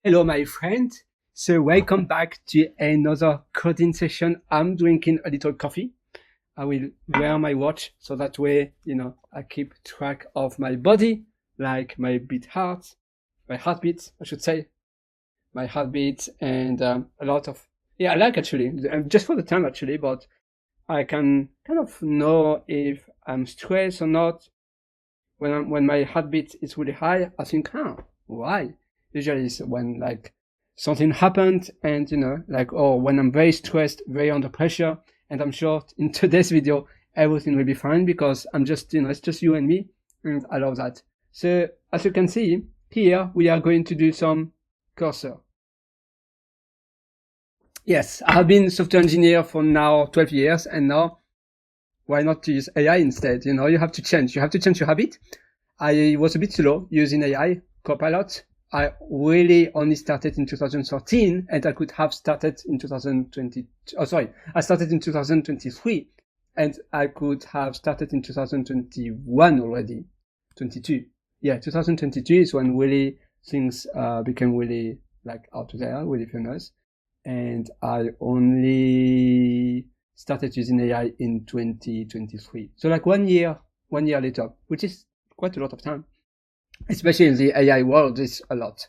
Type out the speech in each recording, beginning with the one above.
Hello, my friend. So welcome back to another coding session. I'm drinking a little coffee. I will wear my watch so that way, I keep track of my body, like my heartbeat, I should say, my heartbeat, and a lot of, yeah, I like actually, just for the time actually, but I can kind of know if I'm stressed or not. When my heartbeat is really high, I think, why? Usually it's when like something happened and like when I'm very stressed, very under pressure, and I'm sure in today's video everything will be fine because I'm just it's just you and me, and I love that. So as you can see here, we are going to do some cursor. Yes, I've been software engineer for now 12 years, and now why not use AI instead? You have to change. You have to change your habit. I was a bit slow using AI, Copilot. I really only started in 2013, and I could have started in 2020. Oh, sorry, I started in 2023, and I could have started in 2021 already. 22. Yeah, 2022 is when really things became really like out there, really famous. And I only started using AI in 2023. So like 1 year later, which is quite a lot of time, especially in the AI world. It's a lot,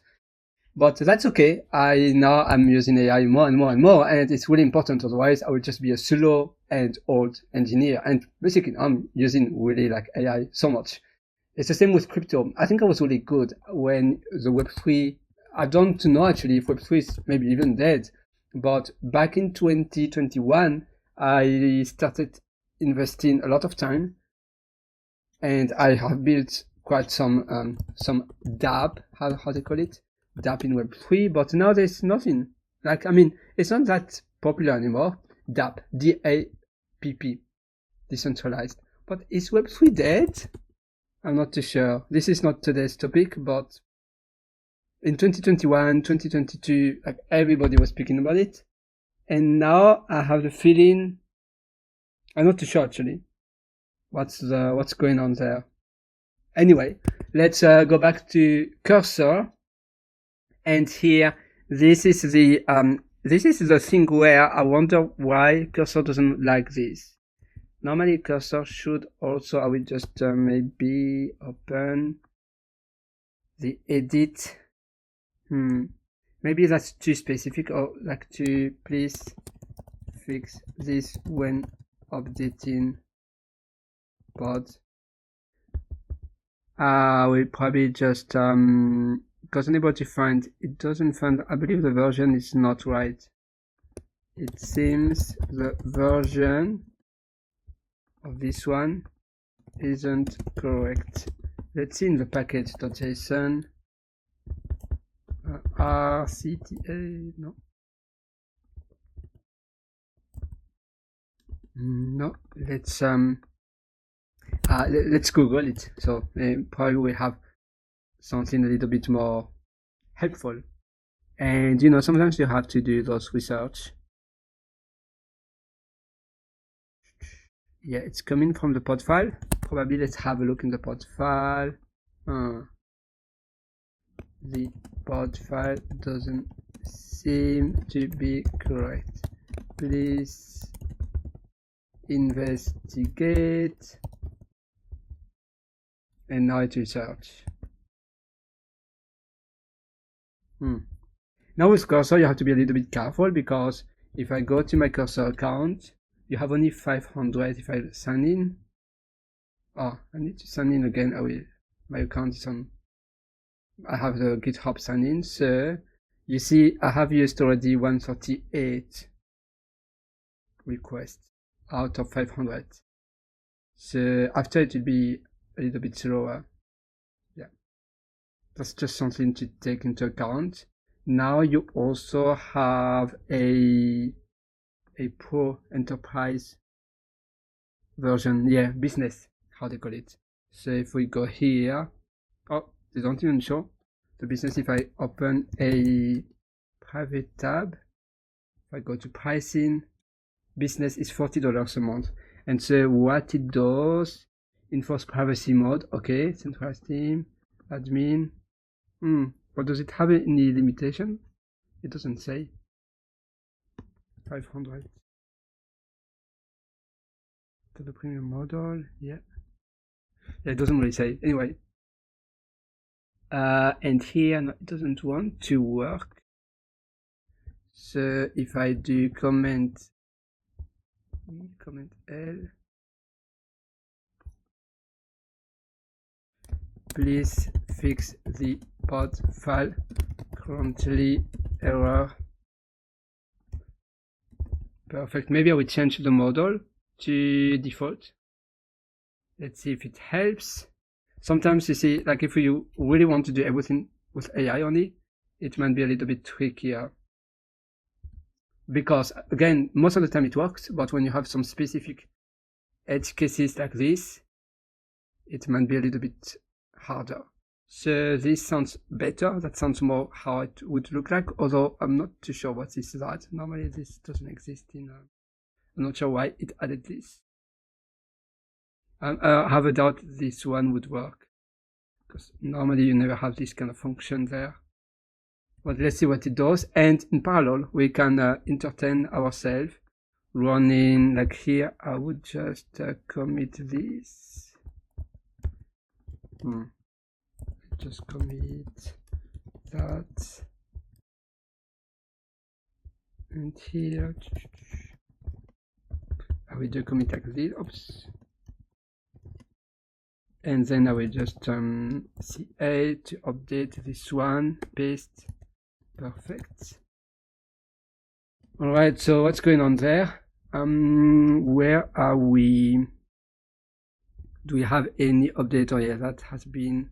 but that's okay. I'm using AI more and more and more, and it's really important. Otherwise, I would just be a slow and old engineer. And basically, I'm using really like AI so much. It's the same with crypto. I think I was really good when the Web3. I don't know actually if Web3 is maybe even dead, but back in 2021, I started investing a lot of time, and I have built quite some dApp, how they call it, dApp in Web3. But now there's nothing. Like, I mean, it's not that popular anymore. dApp, DAPP, decentralized. But is Web3 dead? I'm not too sure. This is not today's topic, but in 2021, 2022, like everybody was speaking about it. And now I have the feeling, I'm not too sure actually, what's going on there. Anyway, let's go back to cursor. And here, this is the thing where I wonder why cursor doesn't like this. Normally cursor should also, I will just maybe open the edit. Maybe that's too specific, or like to please fix this when updating pod. I will probably just because unable to find, it doesn't find, I believe the version is not right. It seems the version of this one isn't correct. Let's see in the package.json. RCTA, no, let's Google it. So probably we have something a little bit more helpful. And sometimes you have to do those research. Yeah, it's coming from the pod file. Probably let's have a look in the pod file. The pod file doesn't seem to be correct. Please investigate. And now it will search. Now with cursor, you have to be a little bit careful, because if I go to my cursor account, you have only 500 if I sign in. Oh, I need to sign in again. My account is on. I have the GitHub sign in, so you see I have used already 138 requests out of 500. So after it will be a little bit slower. Yeah, that's just something to take into account. Now you also have a pro enterprise version, yeah, business, how they call it. So if we go here, oh, they don't even show the business. If I open a private tab, if I go to pricing, business is $40 a month. And so what it does, enforce privacy mode, okay, centralized team, admin, Or does it have any limitation? It doesn't say. 500. To the premium model, yeah. Yeah, it doesn't really say. Anyway. And here, no, it doesn't want to work. So if I do comment L, please fix the pod file currently error. Perfect. Maybe I will change the model to default. Let's see if it helps. Sometimes you see, like if you really want to do everything with AI only, it might be a little bit trickier. Because again, most of the time it works, but when you have some specific edge cases like this, it might be a little bit harder. So this sounds better. That sounds more how it would look like, although I'm not too sure what this is at. Normally this doesn't exist in, I'm not sure why it added this. I have a doubt this one would work, because normally you never have this kind of function there. But let's see what it does. And in parallel, we can entertain ourselves running like here. I would just commit this. Just commit that. And here, I will do commit like this. Oops. And then I will just CA to update this one, paste. Perfect. Alright, so what's going on there? Where are we? Do we have any update? Oh yeah, that has been.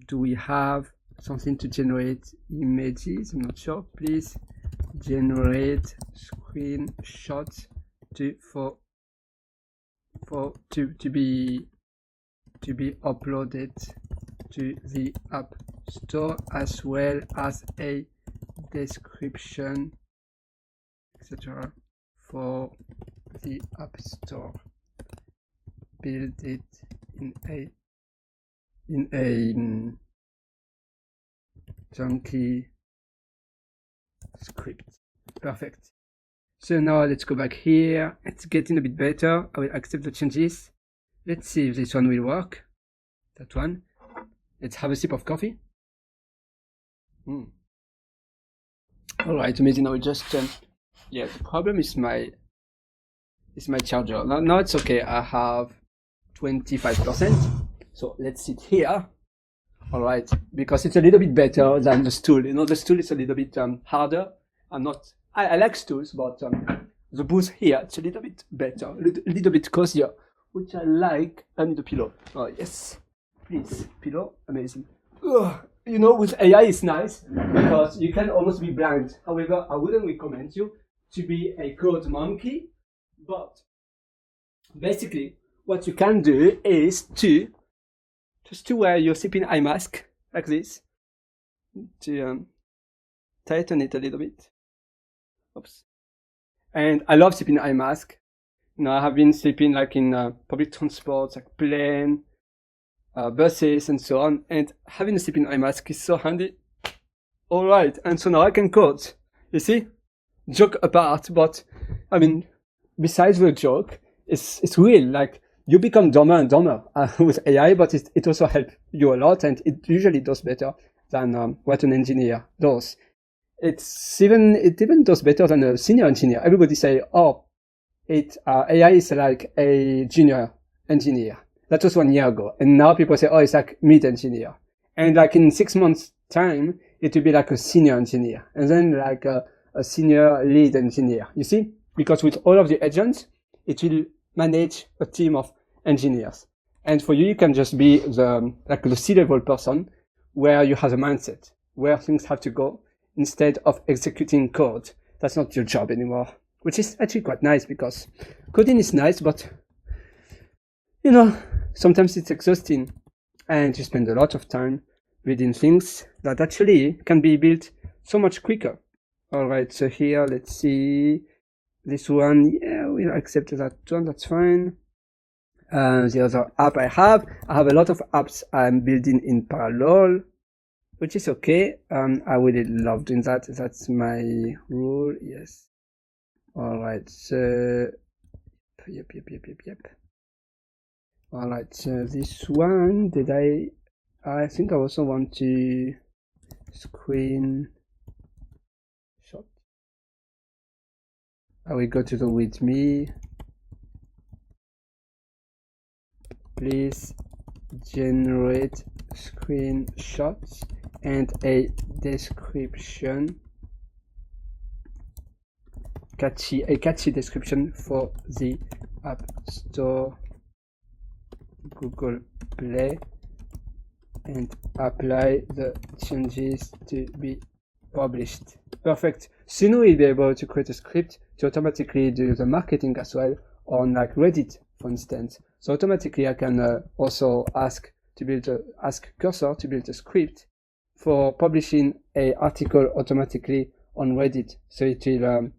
Do we have something to generate images? I'm not sure. Please generate screenshots to be uploaded to the App Store, as well as a description, etc. for the App Store. Build it in a chunky script. Perfect. So now let's go back here. It's getting a bit better. I will accept the changes. Let's see if this one will work. That one. Let's have a sip of coffee. Alright, amazing. I will just yeah, the problem is my charger. Now it's okay. I have 25%. So let's sit here. Alright, because it's a little bit better than the stool. You know, the stool is a little bit harder. I like stools, but the booth here, it's a little bit better, a little bit cozier, which I like. I need a pillow. Oh yes, please, pillow, amazing. Ugh. You know, with AI it's nice because you can almost be blind. However, I wouldn't recommend you to be a code monkey, but basically what you can do is to wear your sleeping eye mask like this, to tighten it a little bit. Oops. And I love sleeping eye mask. You know, I have been sleeping like in public transport, like plane, buses and so on, and having a sleeping eye mask is so handy. Alright, and so now I can code. You see? Joke apart, but I mean, besides the joke, it's real. Like, you become dumber and dumber with AI, but it also helps you a lot, and it usually does better than what an engineer does. It even does better than a senior engineer. Everybody say, oh, AI is like a junior engineer. That was 1 year ago. And now people say, oh, it's like mid engineer. And like in 6 months time, it will be like a senior engineer. And then like a senior lead engineer. You see? Because with all of the agents, it will manage a team of engineers. And for you, you can just be the C-level person where you have a mindset, where things have to go instead of executing code. That's not your job anymore, which is actually quite nice because coding is nice, but you know, sometimes it's exhausting and you spend a lot of time reading things that actually can be built so much quicker. Alright, so here, let's see this one. Yeah, we'll accept that one, that's fine. The other app I have a lot of apps I'm building in parallel. which is okay. I really love doing that. That's my rule. Yes. All right. So, yep. All right. So this one, I think I also want to screenshot. I will go to the with me. Please generate screenshots and a description, a catchy description for the App Store, Google Play, and apply the changes to be published. Perfect. Soon we'll be able to create a script to automatically do the marketing as well on like Reddit, for instance. So automatically I can also ask Cursor to build a script for publishing a article automatically on Reddit. So it will,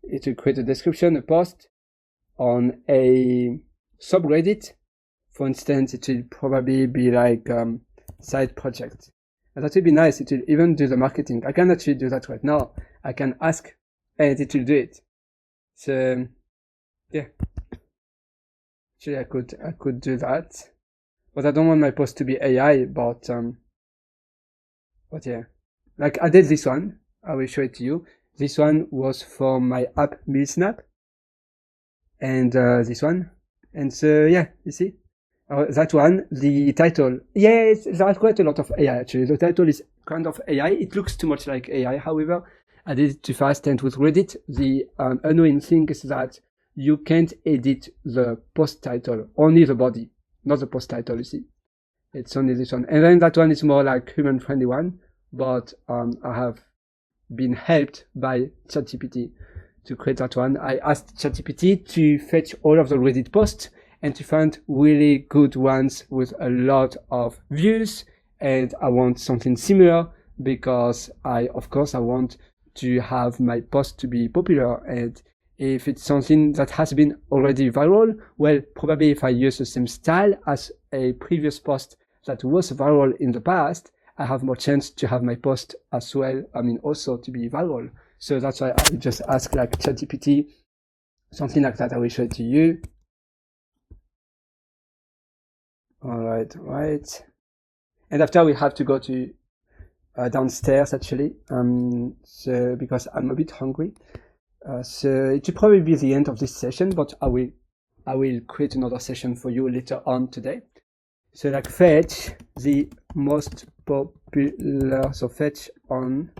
it will create a description, a post on a subreddit. For instance, it will probably be like side project. And that would be nice. It will even do the marketing. I can actually do that right now. I can ask and it will do it. So yeah. Actually I could do that. But I don't want my post to be AI, but yeah. Like I did this one. I will show it to you. This one was for my app MealSnap. And this one. And so yeah, you see? That one, the title. Yeah, there are quite a lot of AI actually. The title is kind of AI. It looks too much like AI, however. I did it too fast, and with Reddit, the annoying thing is that you can't edit the post title, only the body, not the post title, you see. It's only this one. And then that one is more like human-friendly one, but I have been helped by ChatGPT to create that one. I asked ChatGPT to fetch all of the Reddit posts and to find really good ones with a lot of views. And I want something similar because of course, I want to have my post to be popular. And if it's something that has been already viral, well, probably if I use the same style as a previous post that was viral in the past, I have more chance to have my post as well. Also to be viral. So that's why I just ask like ChatGPT, something like that. I will show it to you. All right. And after we have to go to downstairs actually. So because I'm a bit hungry. So it will probably be the end of this session, but I will create another session for you later on today. So like fetch the most popular, so fetch on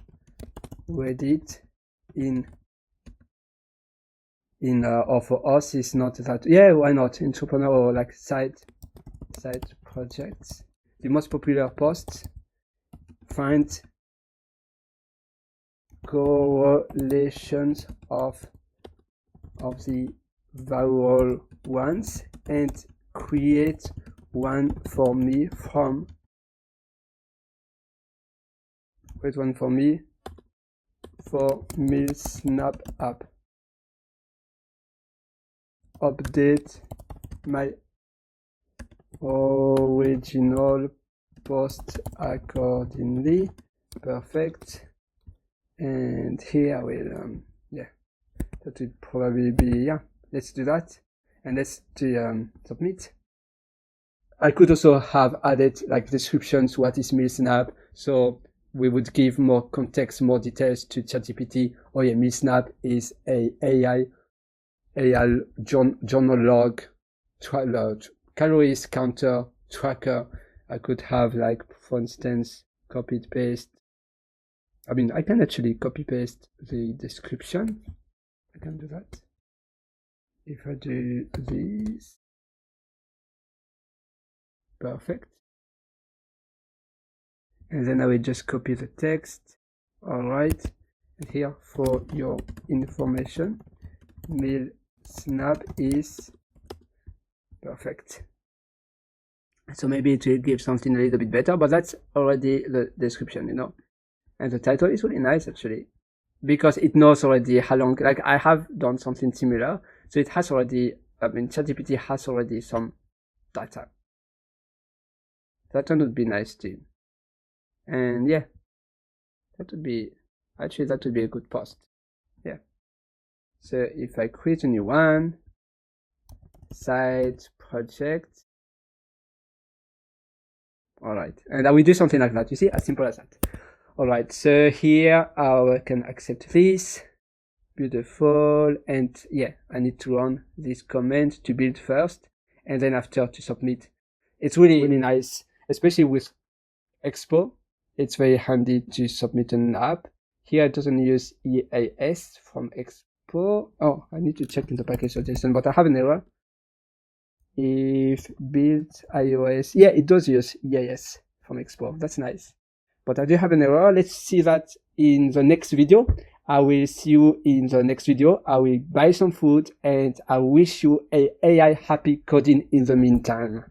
Reddit or for us is not that, yeah, why not, entrepreneur or like side projects, the most popular posts, find correlations of the viral ones and create one for me for MealSnap app. Update my original post accordingly. Perfect. And here I will, that would probably be, let's do that. And let's do submit. I could also have added like descriptions, what is MealSnap. So we would give more context, more details to ChatGPT. Oh yeah, MealSnap is a AI journal log, calories counter tracker. I could have like, for instance, copy paste. I can actually copy paste the description. I can do that. If I do this, perfect. And then I will just copy the text. All right. And here for your information, MealSnap is perfect. So maybe it will give something a little bit better, but that's already the description, And the title is really nice actually, because it knows already how long, like I have done something similar. So it has already, ChatGPT has already some data. That one would be nice too. And yeah, that would be a good post. Yeah. So if I create a new one, side project, all right, and I will do something like that. You see, as simple as that. All right, so here I can accept this. Beautiful. And yeah, I need to run this command to build first, and then after to submit. It's really nice, especially with Expo. It's very handy to submit an app. Here it doesn't use EAS from Expo. Oh, I need to check in the package.json, but I have an error. If build iOS, yeah, it does use EAS from Expo. That's nice. But I do have an error. Let's see that in the next video. I will see you in the next video. I will buy some food and I wish you a AI happy coding in the meantime.